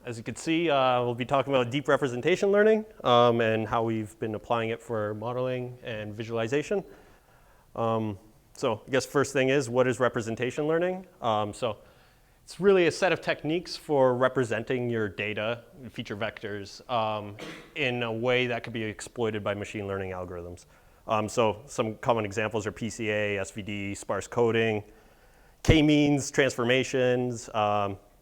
As you can see, we'll be talking about deep representation learning and how we've been applying it for modeling and visualization. So I guess first thing is, what is representation learning? So it's really a set of techniques for representing your data, feature vectors, in a way that could be exploited by machine learning algorithms. So some common examples are PCA, SVD, sparse coding, k-means, transformations,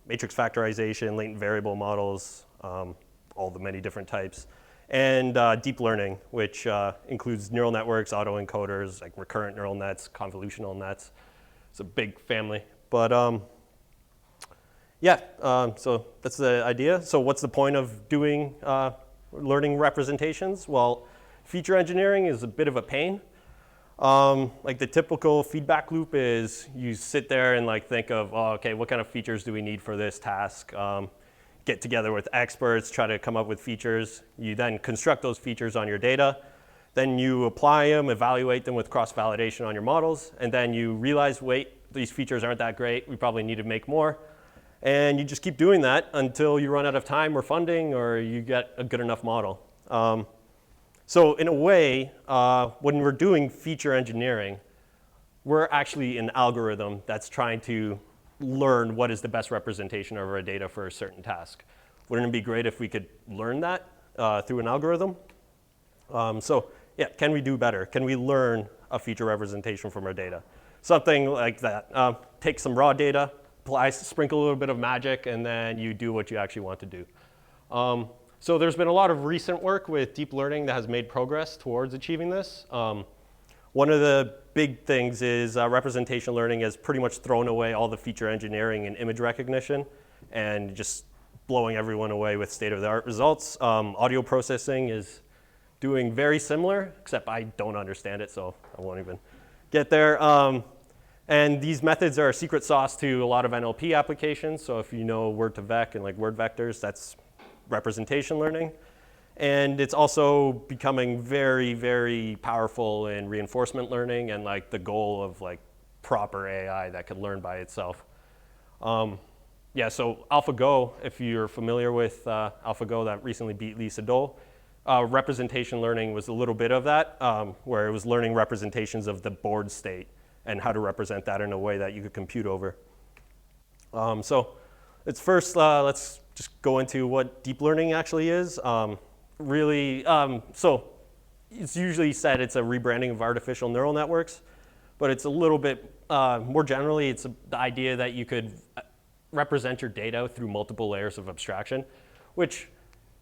matrix factorization, latent variable models, all the many different types, and deep learning, which includes neural networks, autoencoders, like recurrent neural nets, convolutional nets. It's a big family. But so that's the idea. So what's the point of doing learning representations? Well, feature engineering is a bit of a pain. Like the typical feedback loop is you sit there and like think of, oh, okay, what kind of features do we need for this task? Get together with experts, try to come up with features. You then construct those features on your data. Then you apply them, evaluate them with cross-validation on your models. And then you realize, wait, these features aren't that great. We probably need to make more. And you just keep doing that until you run out of time or funding or you get a good enough model. So in a way, when we're doing feature engineering, we're actually an algorithm that's trying to learn what is the best representation of our data for a certain task. Wouldn't it be great if we could learn that through an algorithm? So yeah, can we do better? Can we learn a feature representation from our data? Something like that. Take some raw data, sprinkle a little bit of magic, and then you do what you actually want to do. So there's been a lot of recent work with deep learning that has made progress towards achieving this. One of the big things is representation learning has pretty much thrown away all the feature engineering and image recognition and just blowing everyone away with state-of-the-art results. Audio processing is doing very similar, except I don't understand it, so I won't even get there. And these methods are secret sauce to a lot of NLP applications. So if you know word2vec and like word vectors, that's representation learning. And it's also becoming very, very powerful in reinforcement learning and like the goal of like proper AI that could learn by itself. Yeah, so AlphaGo, if you're familiar with AlphaGo that recently beat Lee Sedol, representation learning was a little bit of that, where it was learning representations of the board state and how to represent that in a way that you could compute over. So it's first, let's just go into what deep learning actually is. So it's usually said it's a rebranding of artificial neural networks, but it's a little bit more generally, it's the idea that you could represent your data through multiple layers of abstraction, which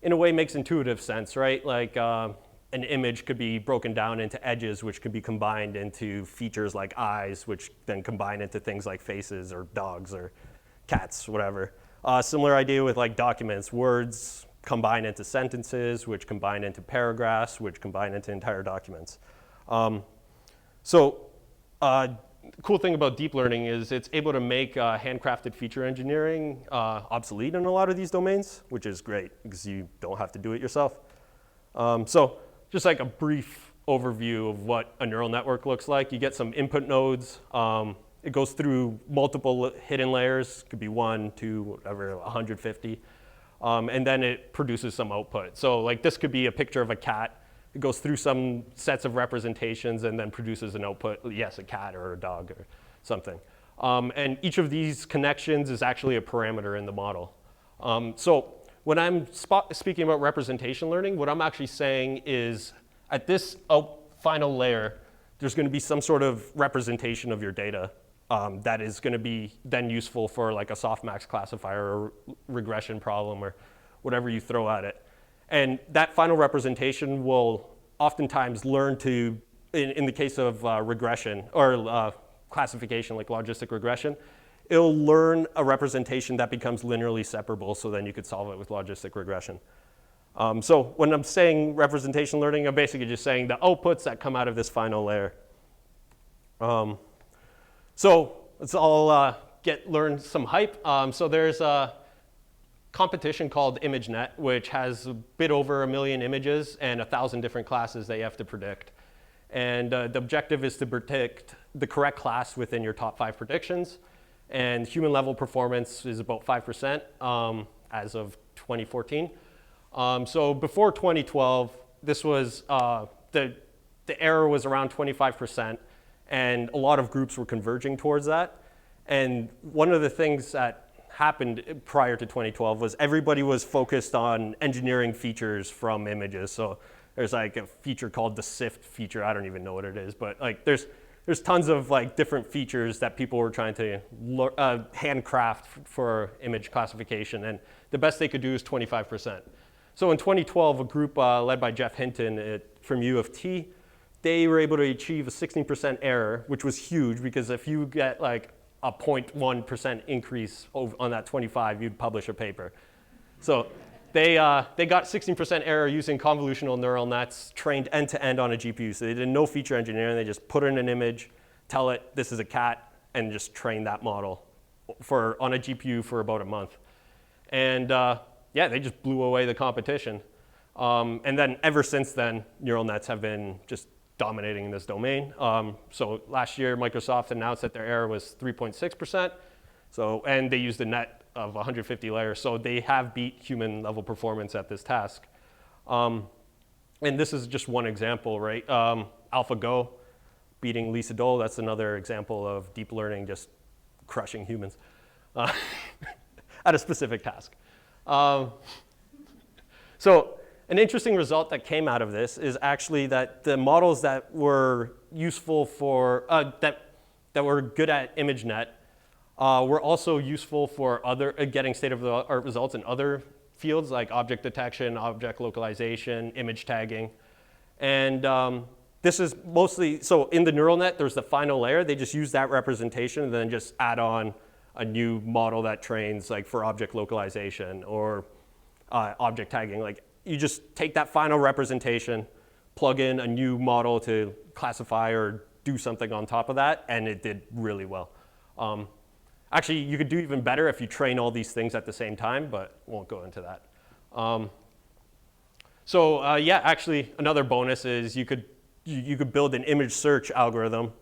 in a way makes intuitive sense, right? Like an image could be broken down into edges, which could be combined into features like eyes, which then combine into things like faces or dogs or cats, whatever. Similar idea with like documents, words combine into sentences, which combine into paragraphs, which combine into entire documents. Cool thing about deep learning is it's able to make handcrafted feature engineering obsolete in a lot of these domains, which is great because you don't have to do it yourself. So just like a brief overview of what a neural network looks like. You get some input nodes. It goes through multiple hidden layers. Could be 1, 2, whatever, 150. And then it produces some output. So like this could be a picture of a cat. It goes through some sets of representations and then produces an output, yes, a cat or a dog or something. And each of these connections is actually a parameter in the model. So when I'm speaking about representation learning, what I'm actually saying is at this final layer, there's going to be some sort of representation of your data that is going to be then useful for like a softmax classifier or regression problem or whatever you throw at it. And that final representation will oftentimes learn to, in the case of regression or classification like logistic regression, it'll learn a representation that becomes linearly separable, so then you could solve it with logistic regression. So when I'm saying representation learning, I'm basically just saying the outputs that come out of this final layer. So let's all learn some hype. So there's a competition called ImageNet, which has a bit over 1 million images and 1,000 different classes that you have to predict. And the objective is to predict the correct class within your top 5 predictions. And human level performance is about 5% as of 2014. So before 2012, this was, the error was around 25%, and a lot of groups were converging towards that. And one of the things that happened prior to 2012 was everybody was focused on engineering features from images. So there's like a feature called the sift feature. I don't even know what it is, but like there's tons of like different features that people were trying to handcraft for image classification, and the best they could do is 25%. So in 2012, a group led by Jeff Hinton from U of T, they were able to achieve a 16% error, which was huge because if you get like a 0.1% increase on that 25, you'd publish a paper. So they got 16% error using convolutional neural nets trained end-to-end on a GPU. So they did no feature engineering. They just put in an image, tell it this is a cat, and just train that model on a GPU for about a month. And yeah, they just blew away the competition. And then ever since then, neural nets have been just dominating in this domain. So last year, Microsoft announced that their error was 3.6%. So, and they used a net of 150 layers. So they have beat human level performance at this task. And this is just one example, right? AlphaGo beating Lisa Dole, that's another example of deep learning just crushing humans at a specific task. So an interesting result that came out of this is actually that the models that were useful for, that were good at ImageNet were also useful for getting state-of-the-art results in other fields like object detection, object localization, image tagging. And this is mostly, so in the neural net, there's the final layer. They just use that representation and then just add on a new model that trains like for object localization or object tagging. Like you just take that final representation, plug in a new model to classify or do something on top of that, and it did really well. Actually, you could do even better if you train all these things at the same time, but won't go into that. Yeah, actually, another bonus is you could build an image search algorithm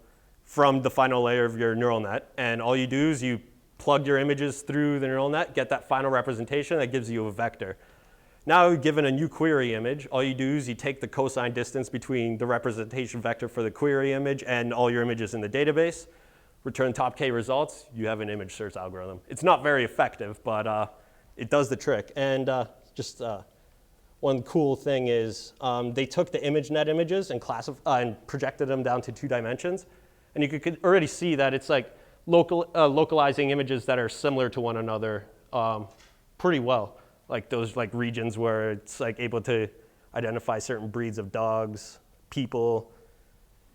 from the final layer of your neural net, and all you do is you plug your images through the neural net, get that final representation that gives you a vector. Now, given a new query image, all you do is you take the cosine distance between the representation vector for the query image and all your images in the database, return top K results, you have an image search algorithm. It's not very effective, but it does the trick. And one cool thing is they took the ImageNet images and projected them down to 2 dimensions. And you could already see that it's like localizing images that are similar to one another pretty well. Like those like regions where it's like able to identify certain breeds of dogs, people,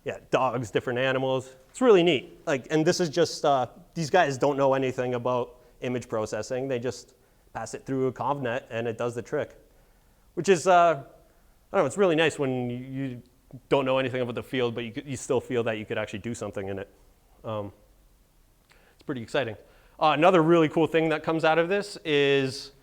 yeah, dogs, different animals. It's really neat. Like, and this is just, these guys don't know anything about image processing. They just pass it through a ConvNet and it does the trick. Which is, I don't know, it's really nice when you don't know anything about the field, but you still feel that you could actually do something in it. It's pretty exciting. Another really cool thing that comes out of this is,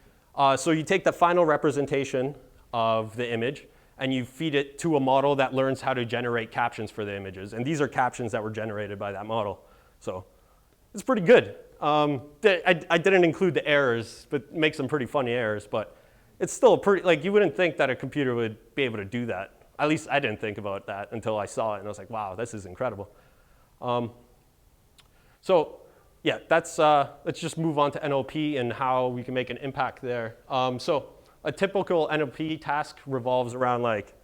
so you take the final representation of the image and you feed it to a model that learns how to generate captions for the images. And these are captions that were generated by that model. So it's pretty good. I didn't include the errors, but it makes some pretty funny errors. But it's still pretty, like you wouldn't think that a computer would be able to do that. At least I didn't think about that until I saw it. And I was like, wow, this is incredible. So yeah, let's just move on to NLP and how we can make an impact there. So a typical NLP task revolves around like,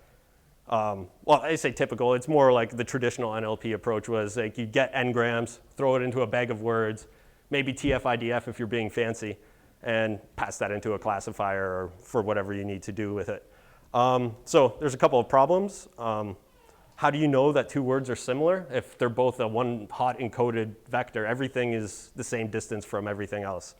well, I say typical, it's more like the traditional NLP approach was like you get n-grams, throw it into a bag of words, maybe TF-IDF if you're being fancy, and pass that into a classifier or for whatever you need to do with it. So there's a couple of problems. How do you know that 2 words are similar? If they're both a one hot encoded vector, everything is the same distance from everything else.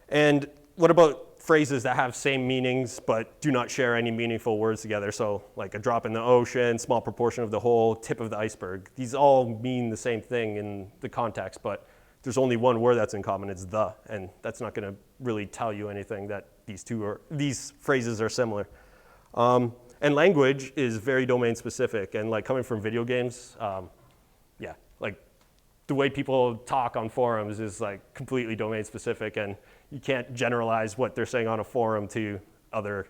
And what about phrases that have same meanings but do not share any meaningful words together? So like a drop in the ocean, small proportion of the whole, tip of the iceberg. These all mean the same thing in the context, but there's only one word that's in common, it's the, and that's not gonna really tell you anything that these phrases are similar. And language is very domain specific, and like coming from video games, yeah, like the way people talk on forums is like completely domain specific, and you can't generalize what they're saying on a forum to other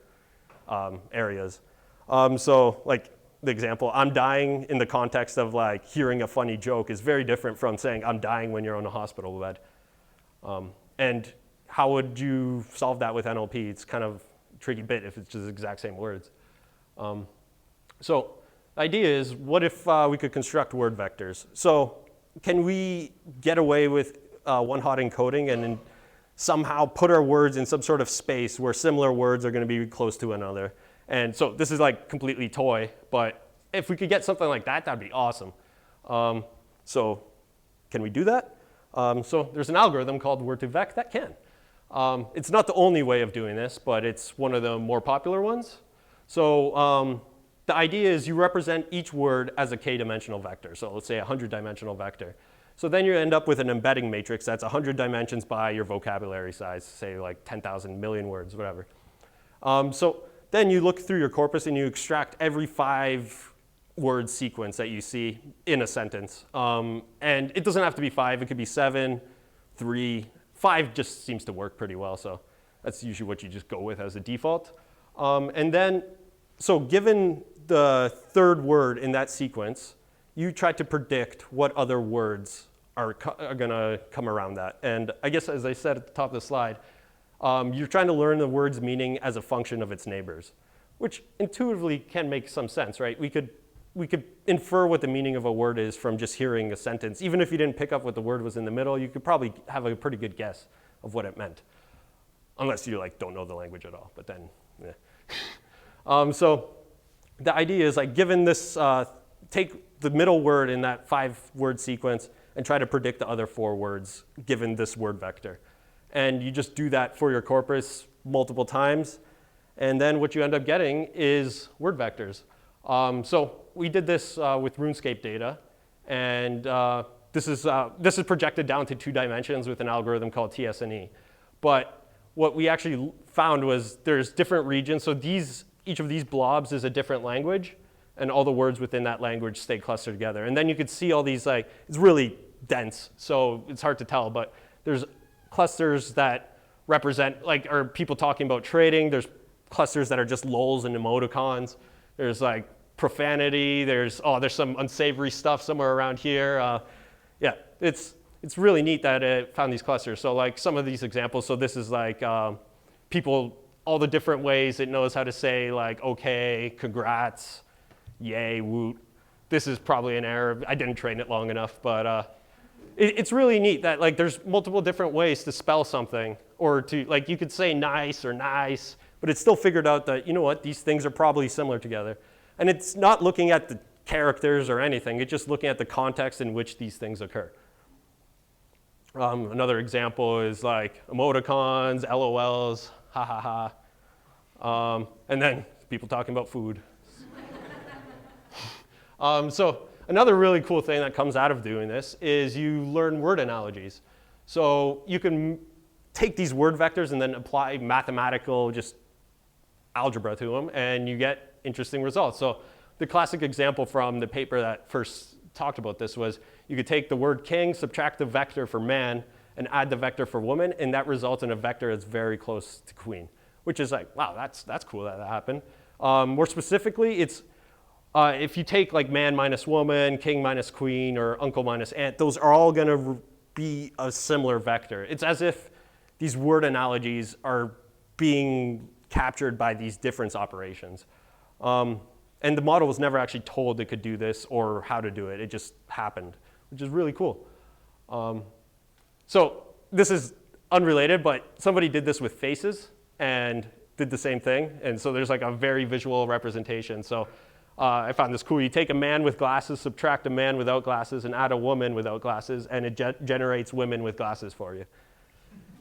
areas. So like the example, I'm dying in the context of like hearing a funny joke is very different from saying I'm dying when you're on a hospital bed. And how would you solve that with NLP? It's kind of a tricky bit if it's just the exact same words. So the idea is, what if we could construct word vectors? So can we get away with one-hot encoding and then somehow put our words in some sort of space where similar words are going to be close to another? And so this is like completely toy, but if we could get something like that, that'd be awesome. So can we do that? So there's an algorithm called word2vec that can. It's not the only way of doing this, but it's one of the more popular ones. So the idea is you represent each word as a k-dimensional vector. So let's say a 100-dimensional vector. So then you end up with an embedding matrix that's 100 dimensions by your vocabulary size, say like 10,000 million words, whatever. So then you look through your corpus and you extract every 5-word sequence that you see in a sentence. And it doesn't have to be 5, it could be 7, 3, 5 just seems to work pretty well, so that's usually what you just go with as a default. And then, so given the third word in that sequence, you try to predict what other words are going to come around that. And I guess, as I said at the top of the slide, you're trying to learn the word's meaning as a function of its neighbors, which intuitively can make some sense, right? We could infer what the meaning of a word is from just hearing a sentence. Even if you didn't pick up what the word was in the middle, you could probably have a pretty good guess of what it meant, unless you like don't know the language at all. But then, yeah. So the idea is like, given this, take the middle word in that 5-word sequence and try to predict the other 4 words given this word vector. And you just do that for your corpus multiple times. And then what you end up getting is word vectors. So we did this with Runescape data. And this is projected down to 2 dimensions with an algorithm called T-SNE. But what we actually found was there's different regions. So each of these blobs is a different language. And all the words within that language stay clustered together. And then you could see all these, like, it's really dense. So it's hard to tell. But there's clusters that represent, like, are people talking about trading. There's clusters that are just lols and emoticons. There's like profanity. There's some unsavory stuff somewhere around here. Yeah, it's really neat that it found these clusters. So like some of these examples. So this is like people, all the different ways it knows how to say like okay, congrats, yay, woot. This is probably an error. I didn't train it long enough, but it's really neat that like there's multiple different ways to spell something, or to like you could say nice or nice, but it's still figured out that, you know what, these things are probably similar together. And it's not looking at the characters or anything, it's just looking at the context in which these things occur. Another example is like emoticons, LOLs, ha ha ha, and then people talking about food. So another really cool thing that comes out of doing this is you learn word analogies. So you can take these word vectors and then apply mathematical just algebra to them, and you get interesting results. So the classic example from the paper that first talked about this was you could take the word king, subtract the vector for man, and add the vector for woman, and that results in a vector that's very close to queen, which is like, wow, that's cool that happened. More specifically, it's if you take like man minus woman, king minus queen, or uncle minus aunt, those are all going to be a similar vector. It's as if these word analogies are being captured by these difference operations. And the model was never actually told it could do this or how to do it. It just happened, which is really cool. So this is unrelated, but somebody did this with faces and did the same thing. And so there's like a very visual representation. So I found this cool. You take a man with glasses, subtract a man without glasses, and add a woman without glasses, and it generates women with glasses for you.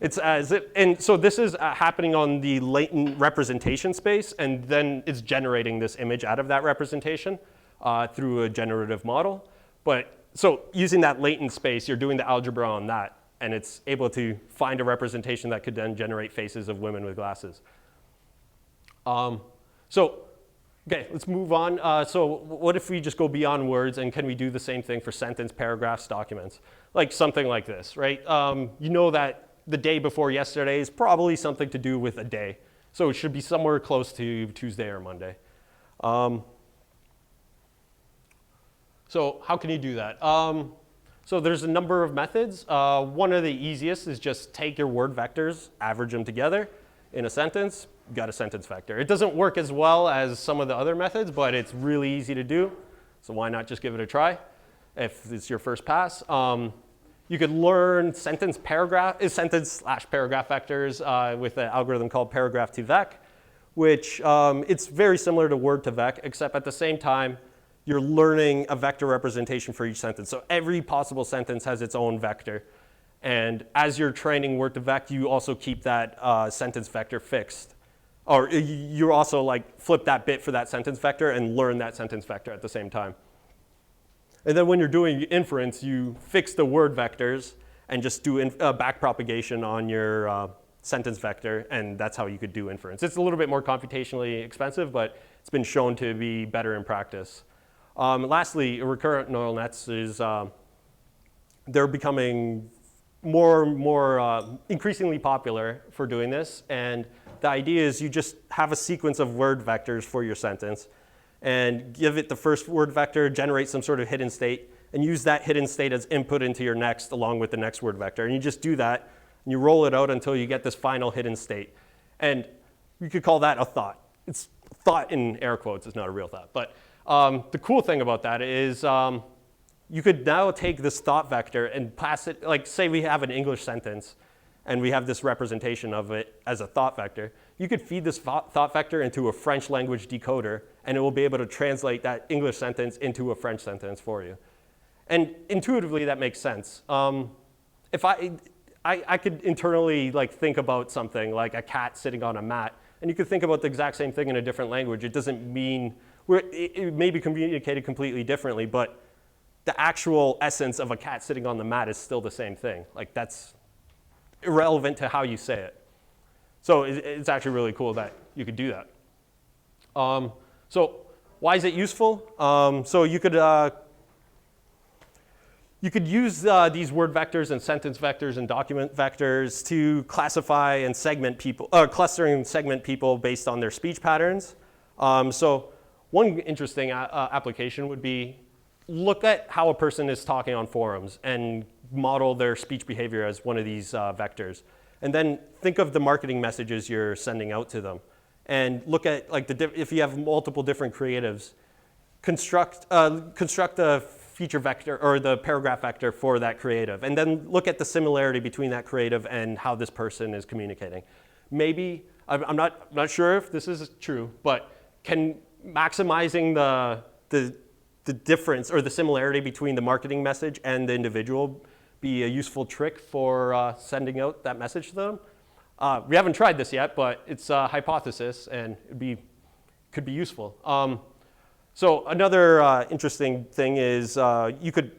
It's as if, and so this is happening on the latent representation space, and then it's generating this image out of that representation through a generative model. But so using that latent space, you're doing the algebra on that, and it's able to find a representation that could then generate faces of women with glasses. So Okay, let's move on. So what if we just go beyond words, and can we do the same thing for sentence, paragraphs, documents? Like something like this, right? You know that the day before yesterday is probably something to do with a day. So it should be somewhere close to Tuesday or Monday. So how can you do that? So there's a number of methods. One of the easiest is just take your word vectors, average them together in a sentence, you got a sentence vector. It doesn't work as well as some of the other methods, but it's really easy to do. So why not just give it a try if it's your first pass? You could learn sentence/paragraph vectors with an algorithm called paragraph to vec, which it's very similar to word to vec, except at the same time, you're learning a vector representation for each sentence. So every possible sentence has its own vector. And as you're training word to vec, you also keep that sentence vector fixed. Or you also like flip that bit for that sentence vector and learn that sentence vector at the same time. And then when you're doing inference, you fix the word vectors and just do backpropagation on your sentence vector, and that's how you could do inference. It's a little bit more computationally expensive, but it's been shown to be better in practice. Lastly, recurrent neural nets is they're becoming more increasingly popular for doing this. And the idea is you just have a sequence of word vectors for your sentence and give it the first word vector, generate some sort of hidden state, and use that hidden state as input into your next along with the next word vector. And you just do that, and you roll it out until you get this final hidden state. And you could call that a thought. It's thought in air quotes, it's not a real thought. But the cool thing about that is you could now take this thought vector and pass it, like say we have an English sentence and we have this representation of it as a thought vector. You could feed this thought vector into a French language decoder and it will be able to translate that English sentence into a French sentence for you. And intuitively that makes sense. If I could internally like think about something like a cat sitting on a mat, and you could think about the exact same thing in a different language. It doesn't mean, it may be communicated completely differently, but the actual essence of a cat sitting on the mat is still the same thing. Like that's irrelevant to how you say it. So it's actually really cool that you could do that. So why is it useful? So you could use these word vectors and sentence vectors and document vectors to classify and segment people, cluster and segment people based on their speech patterns. So one interesting application would be look at how a person is talking on forums and model their speech behavior as one of these vectors. And then think of the marketing messages you're sending out to them. And look at, like, if you have multiple different creatives, construct the feature vector or the paragraph vector for that creative. And then look at the similarity between that creative and how this person is communicating. Maybe, I'm not sure if this is true, but can maximizing the difference or the similarity between the marketing message and the individual be a useful trick for sending out that message to them? We haven't tried this yet, but it's a hypothesis and could be useful. So another interesting thing is you could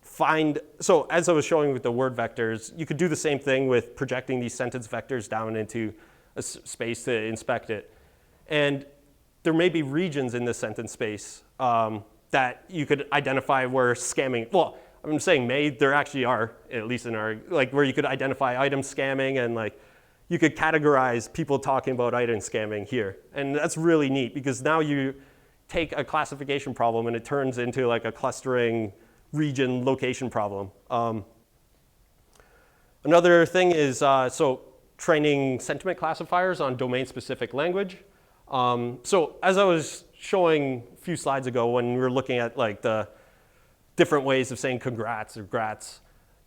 find, so as I was showing with the word vectors, you could do the same thing with projecting these sentence vectors down into a space to inspect it. And there may be regions in this sentence space that you could identify where scamming, well, I'm saying may, there actually are, at least in our, like where you could identify item scamming and like, you could categorize people talking about item scamming here. And that's really neat because now you take a classification problem and it turns into like a clustering region location problem. Another thing is, so training sentiment classifiers on domain-specific language. So as I was showing a few slides ago when we were looking at like the different ways of saying congrats or grats,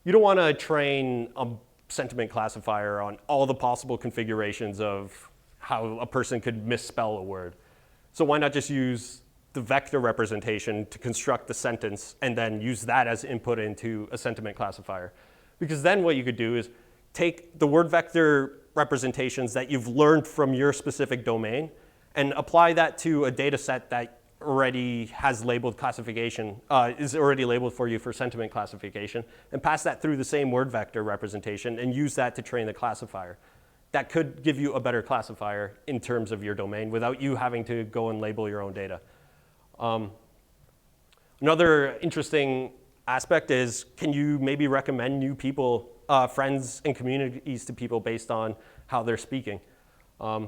you don't want to train a sentiment classifier on all the possible configurations of how a person could misspell a word. So why not just use the vector representation to construct the sentence and then use that as input into a sentiment classifier? Because then what you could do is take the word vector representations that you've learned from your specific domain and apply that to a data set that already has labeled classification, is already labeled for you for sentiment classification, and pass that through the same word vector representation and use that to train the classifier. that could give you a better classifier in terms of your domain without you having to go and label your own data. Another interesting aspect is, can you maybe recommend new people, friends and communities to people based on how they're speaking? I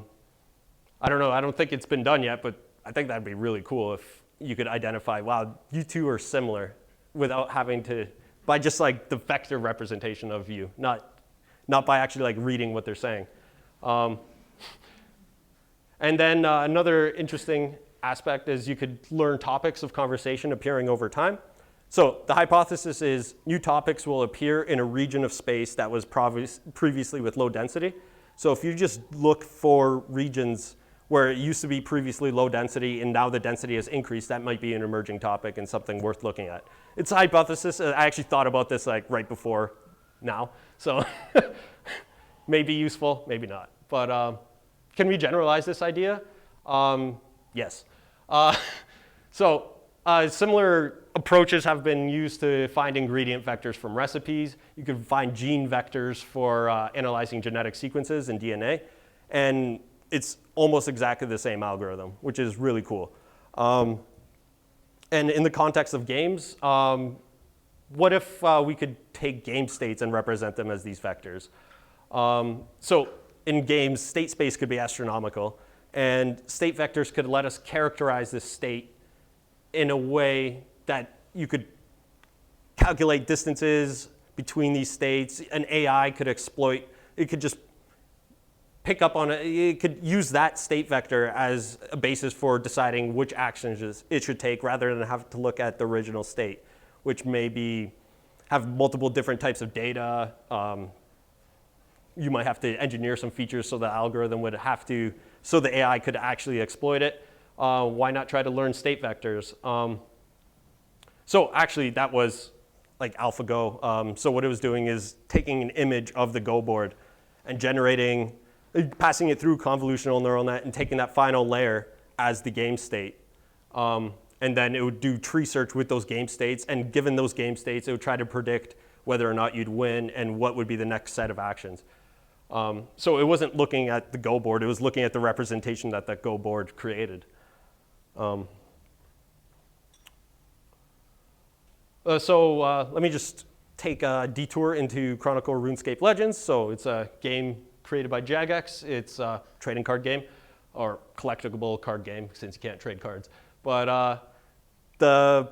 don't know, I don't think it's been done yet, but I think that'd be really cool if you could identify, wow, you two are similar without having to, by just like the vector representation of you, not by actually like reading what they're saying. And then another interesting aspect is you could learn topics of conversation appearing over time. So the hypothesis is new topics will appear in a region of space that was previously with low density. So if you just look for regions where it used to be previously low density and now the density has increased, that might be an emerging topic and something worth looking at. It's a hypothesis. I actually thought about this like right before now. So maybe useful, maybe not. But can we generalize this idea? Yes. Similar approaches have been used to find ingredient vectors from recipes. You could find gene vectors for analyzing genetic sequences in DNA. And it's almost exactly the same algorithm, which is really cool. And in the context of games, what if we could take game states and represent them as these vectors? So in games, state space could be astronomical. And state vectors could let us characterize this state in a way that you could calculate distances between these states. An AI could exploit, it could just pick up on it. It could use that state vector as a basis for deciding which actions it should take rather than have to look at the original state, which maybe have multiple different types of data. You might have to engineer some features so the algorithm would have to, so the AI could actually exploit it. Why not try to learn state vectors? So actually that was like AlphaGo. So what it was doing is taking an image of the Go board and passing it through convolutional neural net and taking that final layer as the game state. And then it would do tree search with those game states, and given those game states, it would try to predict whether or not you'd win and what would be the next set of actions. So it wasn't looking at the Go board, it was looking at the representation that that Go board created. Let me just take a detour into Chronicle Runescape Legends. So it's a game created by Jagex. It's a trading card game, or collectible card game, since you can't trade cards. But the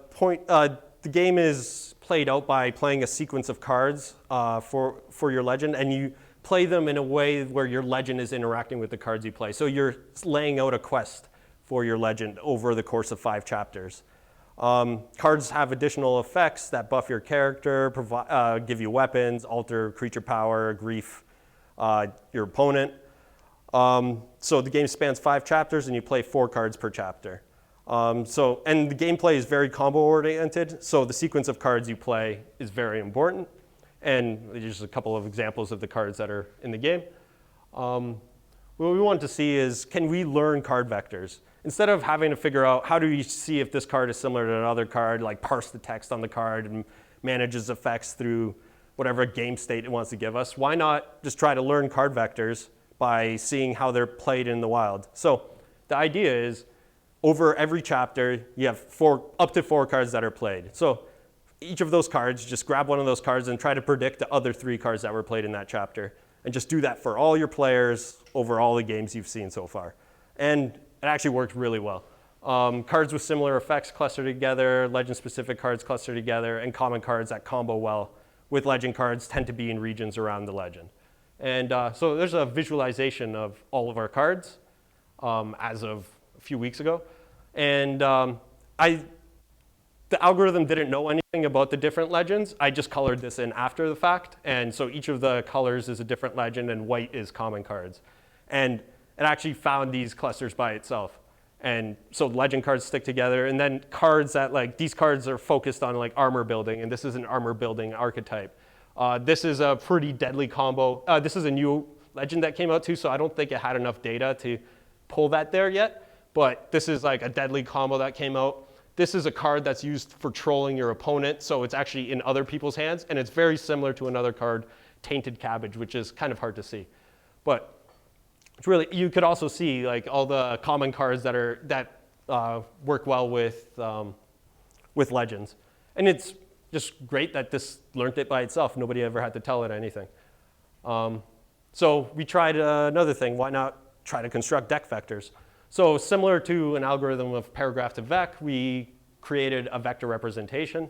game is played out by playing a sequence of cards for your legend, and you play them in a way where your legend is interacting with the cards you play. So you're laying out a quest for your legend over the course of 5 chapters. Cards have additional effects that buff your character, give you weapons, alter creature power, grief your opponent. So the game spans 5 chapters and you play 4 cards per chapter. And the gameplay is very combo oriented, so the sequence of cards you play is very important. And there's a couple of examples of the cards that are in the game. What we want to see is, can we learn card vectors? Instead of having to figure out how do you see if this card is similar to another card, like parse the text on the card and manage its effects through whatever game state it wants to give us, why not just try to learn card vectors by seeing how they're played in the wild? So the idea is, over every chapter, you have up to 4 cards that are played. So each of those cards, just grab one of those cards and try to predict the other 3 cards that were played in that chapter. And just do that for all your players over all the games you've seen so far. And it actually worked really well. Cards with similar effects cluster together, legend-specific cards cluster together, and common cards that combo well with legend cards tend to be in regions around the legend. And so there's a visualization of all of our cards as of a few weeks ago. And the algorithm didn't know anything about the different legends. I just colored this in after the fact. And so each of the colors is a different legend, and white is common cards. And it actually found these clusters by itself. And so legend cards stick together. And then cards that, like, these cards are focused on like armor building, and this is an armor building archetype. This is a pretty deadly combo. This is a new legend that came out too, so I don't think it had enough data to pull that there yet. But this is like a deadly combo that came out. This is a card that's used for trolling your opponent, so it's actually in other people's hands, and it's very similar to another card, Tainted Cabbage, which is kind of hard to see. But it's really, you could also see like all the common cards that work well with Legends. And it's just great that this learned it by itself. Nobody ever had to tell it anything. So we tried another thing. Why not try to construct deck vectors? So similar to an algorithm of paragraph to vec, we created a vector representation.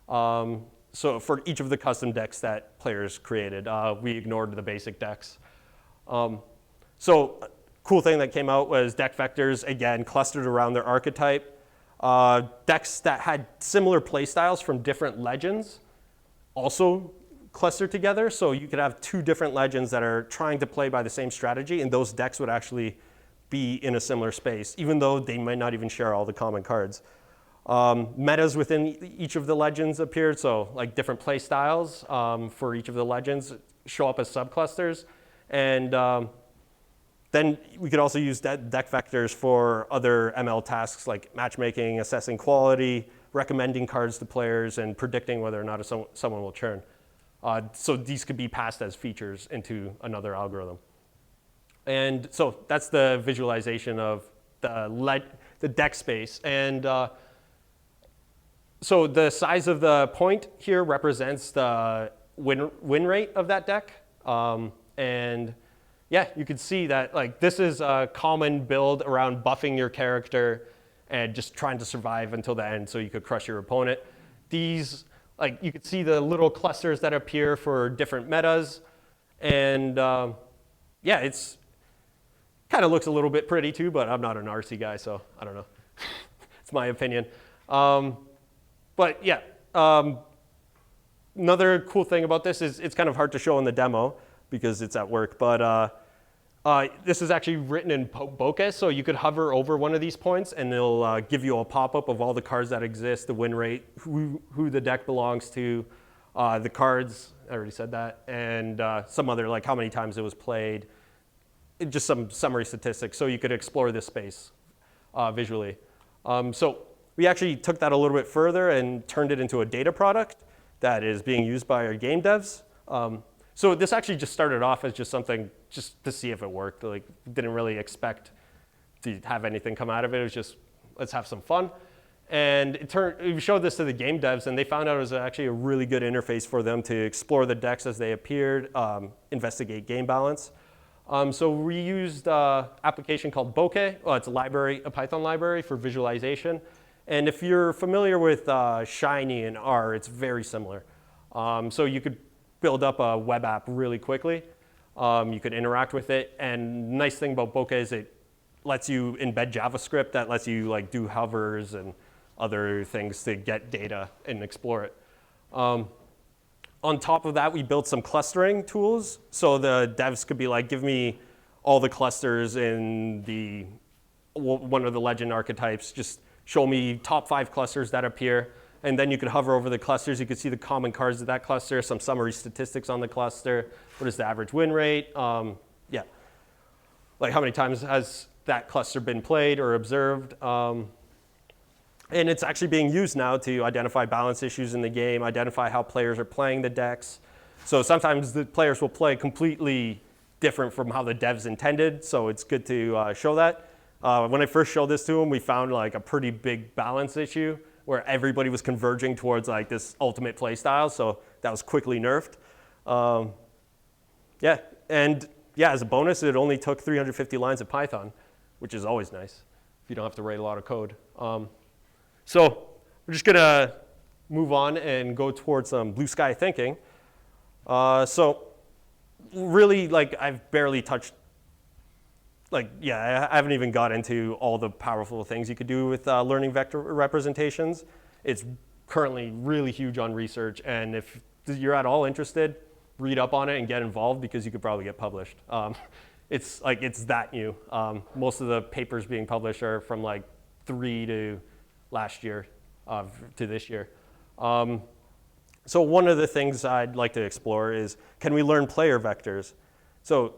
So for each of the custom decks that players created, we ignored the basic decks. So a cool thing that came out was deck vectors, again, clustered around their archetype. Decks that had similar playstyles from different legends also clustered together. So you could have two different legends that are trying to play by the same strategy, and those decks would actually be in a similar space, even though they might not even share all the common cards. Metas within each of the legends appeared, so like different play styles for each of the legends show up as subclusters. And then we could also use deck vectors for other ML tasks like matchmaking, assessing quality, recommending cards to players, and predicting whether or not someone will churn. So these could be passed as features into another algorithm. And so that's the visualization of the deck space. And so the size of the point here represents the win rate of that deck. And yeah, you can see that like this is a common build around buffing your character and just trying to survive until the end so you could crush your opponent. These, like you could see the little clusters that appear for different metas. And yeah, it's kind of looks a little bit pretty too, but I'm not an RC guy, so I don't know. It's my opinion. But yeah, another cool thing about this is it's kind of hard to show in the demo because it's at work, but this is actually written in bokeh, so you could hover over one of these points and it'll give you a pop-up of all the cards that exist, the win rate, who the deck belongs to, the cards, I already said that, and some other, like how many times it was played, just some summary statistics, so you could explore this space visually. So we actually took that a little bit further and turned it into a data product that is being used by our game devs. So this actually just started off as just something just to see if it worked. Like, didn't really expect to have anything come out of it. It was just, let's have some fun. And we showed this to the game devs, and they found out it was actually a really good interface for them to explore the decks as they appeared, investigate game balance. So we used an application called Bokeh. Well, it's a library, a Python library for visualization. And if you're familiar with Shiny and R, it's very similar. So you could build up a web app really quickly. You could interact with it. And nice thing about Bokeh is it lets you embed JavaScript that lets you like do hovers and other things to get data and explore it. On top of that, we built some clustering tools. So the devs could be like, give me all the clusters in one of the legend archetypes. Just show me top 5 clusters that appear. And then you could hover over the clusters. You could see the common cards of that cluster, some summary statistics on the cluster. What is the average win rate? Yeah, like how many times has that cluster been played or observed? And it's actually being used now to identify balance issues in the game, identify how players are playing the decks. So sometimes the players will play completely different from how the devs intended. So it's good to show that. When I first showed this to them, we found like a pretty big balance issue where everybody was converging towards like this ultimate play style. So that was quickly nerfed. Yeah, and yeah, as a bonus, it only took 350 lines of Python, which is always nice if you don't have to write a lot of code. So we're just gonna move on and go towards some blue sky thinking. So really, like I've barely touched, like yeah, I haven't even got into all the powerful things you could do with learning vector representations. It's currently really huge on research, and if you're at all interested, read up on it and get involved because you could probably get published. It's that new. Most of the papers being published are from like 3 to last year to this year. So one of the things I'd like to explore is, can we learn player vectors? So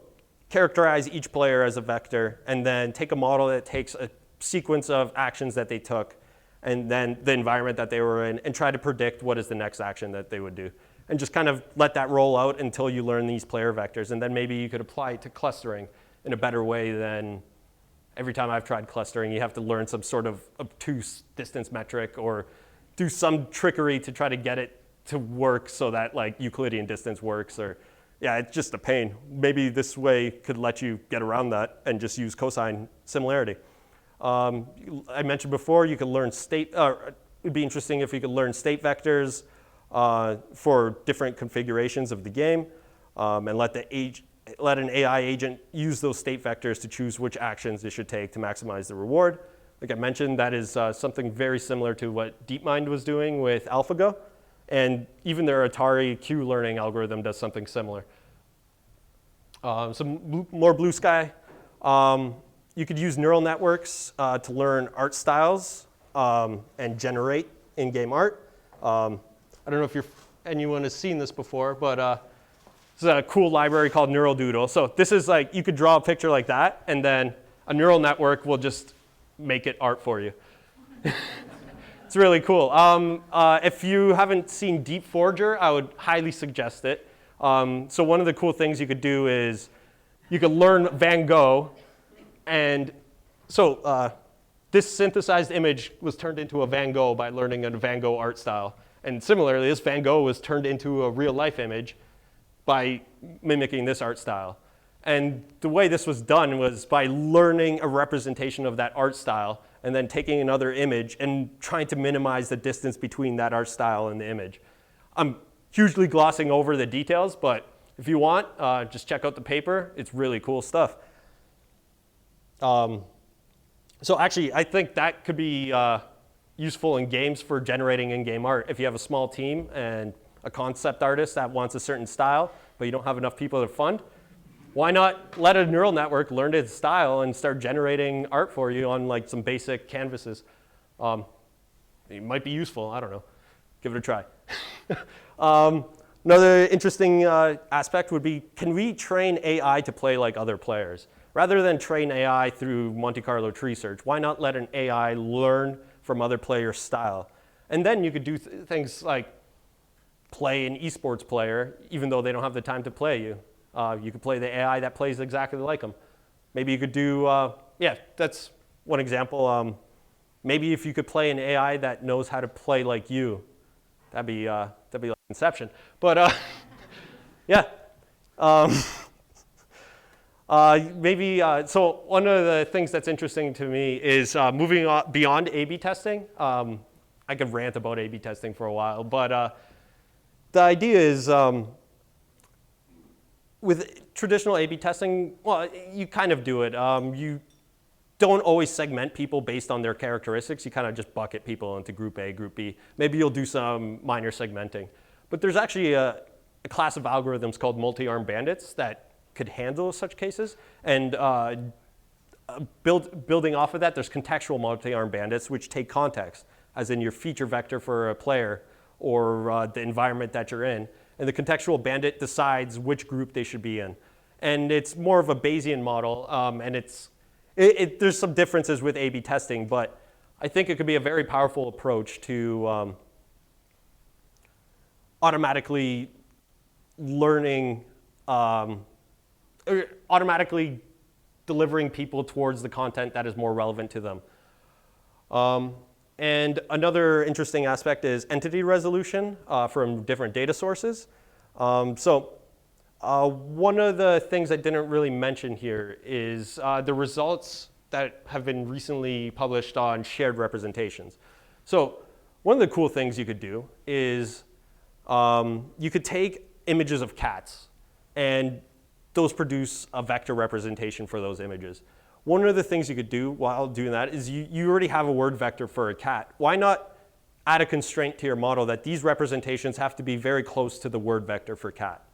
characterize each player as a vector and then take a model that takes a sequence of actions that they took and then the environment that they were in and try to predict what is the next action that they would do. And just kind of let that roll out until you learn these player vectors. And then maybe you could apply it to clustering in a better way than every time I've tried clustering, you have to learn some sort of obtuse distance metric or do some trickery to try to get it to work so that like Euclidean distance works, or yeah, it's just a pain. Maybe this way could let you get around that and just use cosine similarity. I mentioned before you could learn state, it'd be interesting if you could learn state vectors for different configurations of the game, and let an AI agent use those state vectors to choose which actions it should take to maximize the reward. Like I mentioned, that is something very similar to what DeepMind was doing with AlphaGo, and even their Atari Q learning algorithm does something similar. Some more blue sky. You could use neural networks to learn art styles and generate in-game art. I don't know if anyone has seen this before, but this is a cool library called Neural Doodle. So this is like, you could draw a picture like that, and then a neural network will just make it art for you. It's really cool. If you haven't seen Deep Forger, I would highly suggest it. So one of the cool things you could do is you could learn Van Gogh, and so this synthesized image was turned into a Van Gogh by learning a Van Gogh art style. And similarly, this Van Gogh was turned into a real life image by mimicking this art style. And the way this was done was by learning a representation of that art style and then taking another image and trying to minimize the distance between that art style and the image. I'm hugely glossing over the details, but if you want, just check out the paper. It's really cool stuff. So actually, I think that could be useful in games for generating in-game art. If you have a small team and a concept artist that wants a certain style, but you don't have enough people to fund, why not let a neural network learn its style and start generating art for you on like some basic canvases? It might be useful. I don't know. Give it a try. Another interesting aspect would be, can we train AI to play like other players? Rather than train AI through Monte Carlo tree search, why not let an AI learn from other players' style? And then you could do things like play an esports player, even though they don't have the time to play you. You could play the AI that plays exactly like them. Maybe you could do, yeah, that's one example. Maybe if you could play an AI that knows how to play like you, that'd be like Inception. But yeah. Maybe, so one of the things that's interesting to me is moving on beyond A/B testing. I could rant about A/B testing for a while, but the idea is with traditional A/B testing, well, you kind of do it. You don't always segment people based on their characteristics. You kind of just bucket people into group A, group B. Maybe you'll do some minor segmenting. But there's actually a class of algorithms called multi-arm bandits that could handle such cases. And building off of that, there's contextual multi-arm bandits, which take context, as in your feature vector for a player or the environment that you're in. And the contextual bandit decides which group they should be in. And it's more of a Bayesian model, and there's some differences with A/B testing, but I think it could be a very powerful approach to automatically learning, automatically delivering people towards the content that is more relevant to them. And another interesting aspect is entity resolution from different data sources. One of the things I didn't really mention here is the results that have been recently published on shared representations. So one of the cool things you could do is you could take images of cats, and those produce a vector representation for those images. One of the things you could do while doing that is you already have a word vector for a cat. Why not add a constraint to your model that these representations have to be very close to the word vector for cat?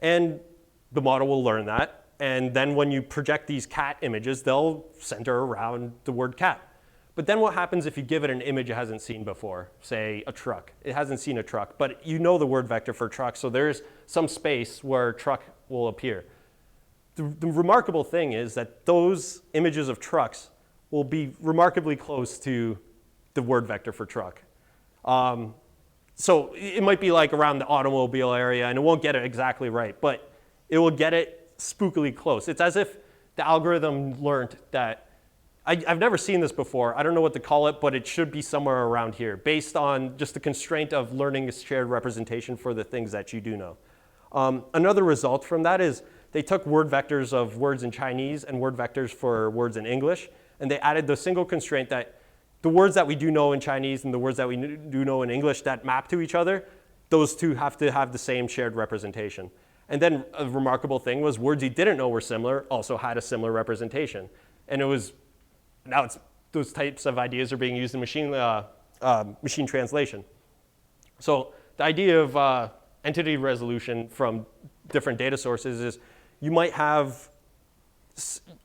And the model will learn that. And then when you project these cat images, they'll center around the word cat. But then what happens if you give it an image it hasn't seen before, say a truck? It hasn't seen a truck, but you know the word vector for truck, so there's some space where truck will appear. The remarkable thing is that those images of trucks will be remarkably close to the word vector for truck. So it might be like around the automobile area, and it won't get it exactly right, but it will get it spookily close. It's as if the algorithm learned that, I've never seen this before. I don't know what to call it, but it should be somewhere around here, based on just the constraint of learning a shared representation for the things that you do know. Another result from that is they took word vectors of words in Chinese and word vectors for words in English, and they added the single constraint that the words that we do know in Chinese and the words that we do know in English that map to each other, those two have to have the same shared representation. And then a remarkable thing was words you didn't know were similar also had a similar representation. And it was, now those types of ideas are being used in machine translation. So the idea of entity resolution from different data sources is you might have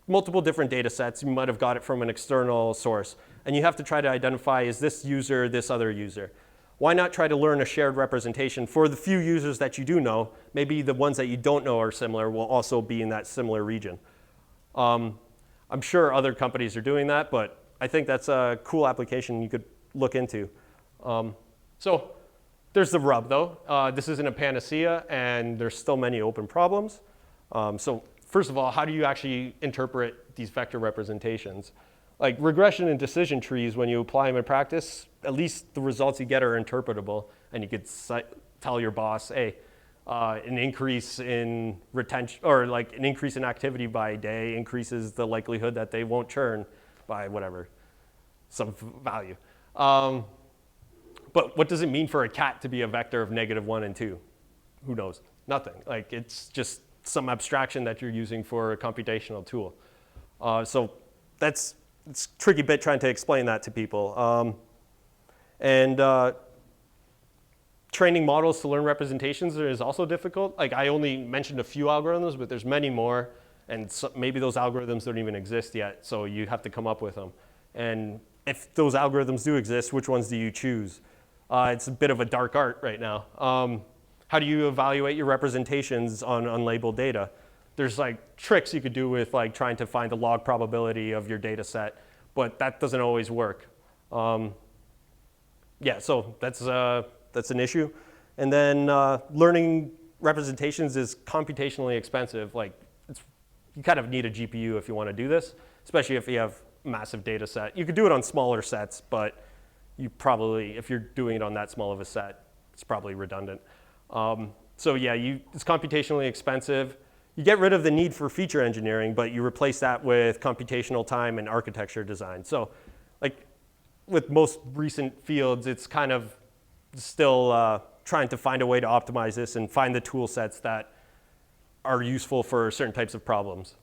multiple different data sets. You might have got it from an external source. And you have to try to identify, is this user this other user? Why not try to learn a shared representation for the few users that you do know? Maybe the ones that you don't know are similar will also be in that similar region. I'm sure other companies are doing that, but I think that's a cool application you could look into. So there's the rub, though. This isn't a panacea, and there's still many open problems. So first of all, how do you actually interpret these vector representations? Like regression and decision trees, when you apply them in practice, at least the results you get are interpretable, and you could tell your boss, hey, an increase in retention, or like an increase in activity by a day increases the likelihood that they won't churn by whatever, some value. But what does it mean for a cat to be a vector of -1 and 2? Who knows? Nothing. Like it's just some abstraction that you're using for a computational tool. So it's a tricky bit trying to explain that to people. Training models to learn representations is also difficult. Like I only mentioned a few algorithms, but there's many more, and so maybe those algorithms don't even exist yet, so you have to come up with them. And if those algorithms do exist, which ones do you choose? It's a bit of a dark art right now. How do you evaluate your representations on unlabeled data? There's like tricks you could do with like trying to find the log probability of your data set, but that doesn't always work. Yeah, so that's an issue. And then learning representations is computationally expensive. Like you kind of need a GPU if you want to do this, especially if you have a massive data set. You could do it on smaller sets, but you probably, if you're doing it on that small of a set, it's probably redundant. So yeah, it's computationally expensive. You get rid of the need for feature engineering, but you replace that with computational time and architecture design. So like with most recent fields, it's kind of still trying to find a way to optimize this and find the tool sets that are useful for certain types of problems.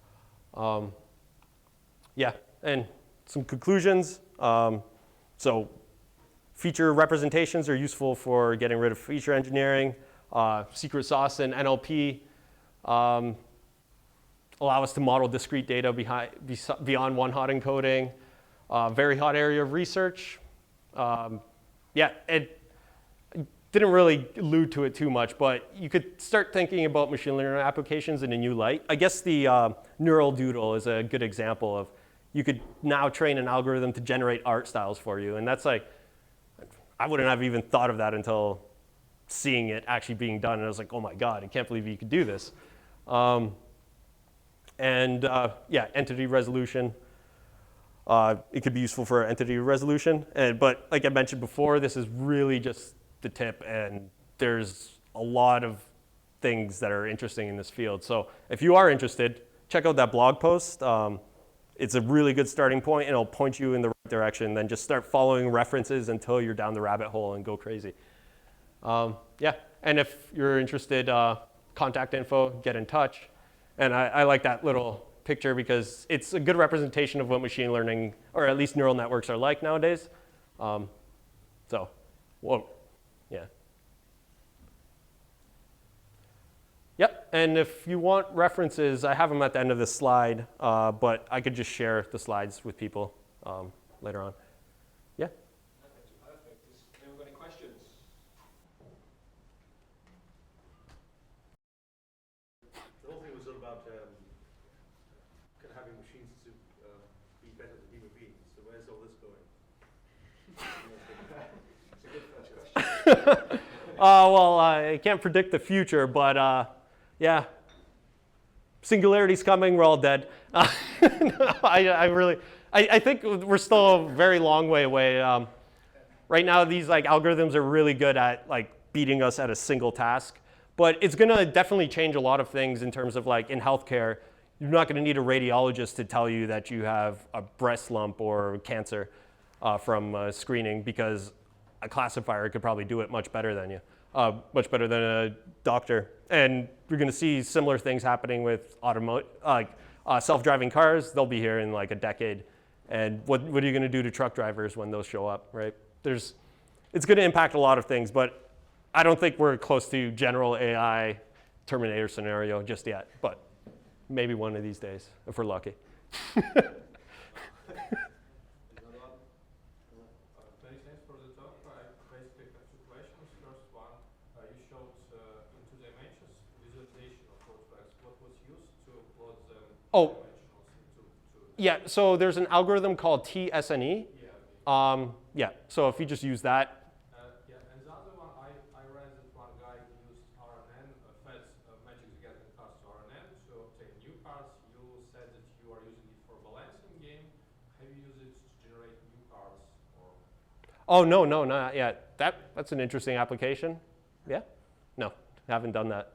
Yeah, and some conclusions. So feature representations are useful for getting rid of feature engineering. Secret sauce and NLP allow us to model discrete data beyond one-hot encoding. Very hot area of research. Yeah, it didn't really allude to it too much, but you could start thinking about machine learning applications in a new light. I guess the neural doodle is a good example of you could now train an algorithm to generate art styles for you. And that's like, I wouldn't have even thought of that until seeing it actually being done. And I was like, oh my God, I can't believe you could do this. Yeah, entity resolution. It could be useful for entity resolution. But like I mentioned before, this is really just the tip, and there's a lot of things that are interesting in this field. So if you are interested, check out that blog post. It's a really good starting point, and it'll point you in the right direction. Then just start following references until you're down the rabbit hole and go crazy. Yeah, and if you're interested, contact info, get in touch. And I like that little picture because it's a good representation of what machine learning, or at least neural networks, are like nowadays. So, whoa, yeah. Yep, and if you want references, I have them at the end of this slide, but I could just share the slides with people later on. Yeah? Perfect. Does anyone got any questions? The whole thing was all about kind of having machines to be better than human beings. So where's all this going? It's a good first question. Well, I can't predict the future, but yeah, singularity's coming, we're all dead. I think we're still a very long way away. Right now, these like algorithms are really good at like beating us at a single task, but it's gonna definitely change a lot of things in terms of like in healthcare. You're not gonna need a radiologist to tell you that you have a breast lump or cancer from screening, because a classifier could probably do it much better than you, much better than a doctor. And we're gonna see similar things happening with self-driving cars. They'll be here in like a decade. And what are you gonna do to truck drivers when those show up, right? It's gonna impact a lot of things, but I don't think we're close to general AI Terminator scenario just yet, but maybe one of these days, if we're lucky. Many thanks for the talk. I basically have two questions. First one, you showed in two dimensions visualization of code files. What was used to plot them dimensionals into Yeah, so there's an algorithm called T-SNE. Yeah. So if you just use that. Yeah, and the other one, I read that one guy used RNN, fed magic gathering cards to RNN to obtain new cards. You said that you are using it for balancing game. Have you used it to generate new cards? Or? Oh, no, not yet. That's an interesting application. Yeah? No, haven't done that.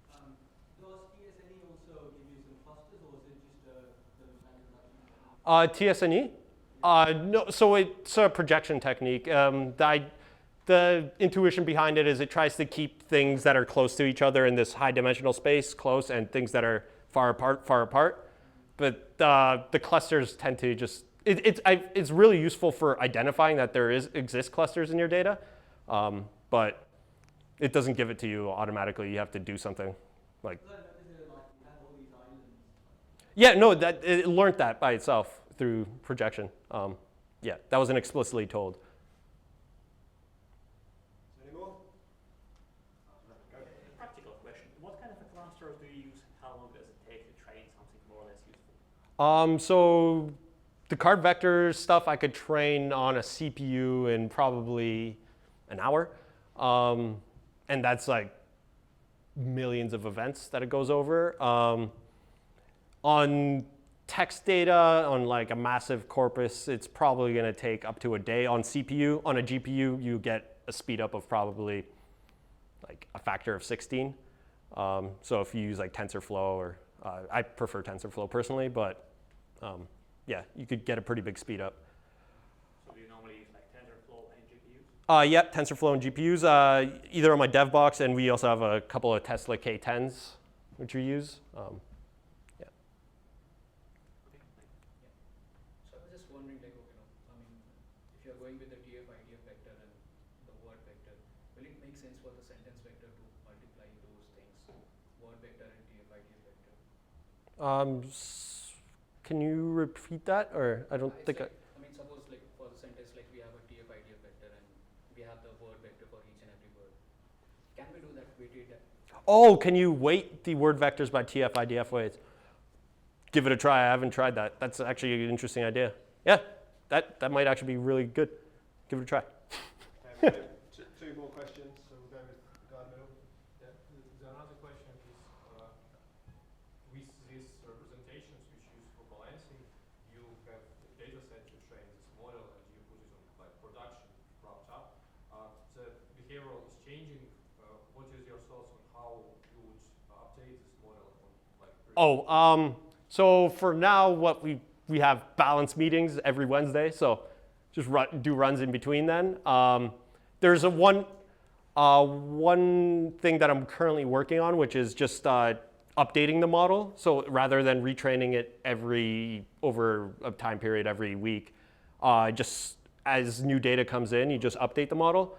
Does T-SNE also give you some clusters, or is it just the standard production? T-SNE? No, so it's a projection technique. The intuition behind it is it tries to keep things that are close to each other in this high dimensional space close, and things that are far apart. But the clusters tend to just, it's really useful for identifying that there exist clusters in your data, but it doesn't give it to you automatically. You have to do something like. Is it like you have all these islands? Yeah, no, it learned that by itself through projection. Yeah, that wasn't explicitly told. Any more? A practical question. What kind of a clusters do you use? How long does it take to train something more or less useful? So the card vector stuff I could train on a CPU in probably an hour. And that's like millions of events that it goes over. On text data, on like a massive corpus, it's probably gonna take up to a day on CPU. On a GPU, you get a speed up of probably like a factor of 16. So if you use like TensorFlow, or I prefer TensorFlow personally, but yeah, you could get a pretty big speed up. So do you normally use like TensorFlow and GPUs? Yep, TensorFlow and GPUs, either on my dev box, and we also have a couple of Tesla K10s, which we use. So I was just wondering, like, if you're going with the TF-IDF vector and the word vector, will it make sense for the sentence vector to multiply those things, word vector and TF-IDF vector? Can you repeat that, or I don't think I mean, suppose like for the sentence, like we have a TF-IDF vector and we have the word vector for each and every word. Can we do that weighted? Oh, can you weight the word vectors by TF-IDF weights? Give it a try. I haven't tried that. That's actually an interesting idea. Yeah, that might actually be really good. Give it a try. Two more questions, so we'll go with the guy in the middle. Yeah. The another question is, with these representations which you use for balancing, you have a data set to train this model and you put it on like production wrapped up. The behavioral is changing. What is your thoughts on how you would update this model on like So for now, what we have balance meetings every Wednesday, so just do runs in between then. There's one thing that I'm currently working on, which is just updating the model. So rather than retraining it over a time period every week, just as new data comes in, you just update the model.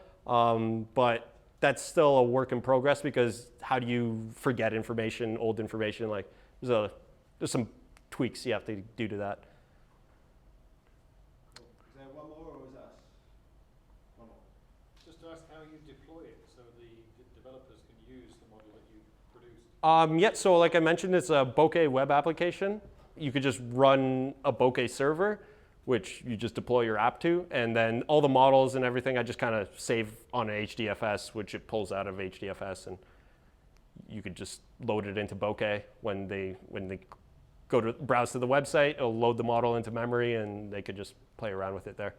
But that's still a work in progress, because how do you forget information, old information? Like there's some tweaks you have to do to that. Cool. Is there one more, or is that us? One more. Just to ask how you deploy it so the developers can use the model that you produced. Yeah, so like I mentioned, it's a bokeh web application. You could just run a bokeh server, which you just deploy your app to, and then all the models and everything I just kind of save on an HDFS, which it pulls out of HDFS, and you could just load it into Bokeh when they go to browse to the website. It'll load the model into memory, and they could just play around with it there.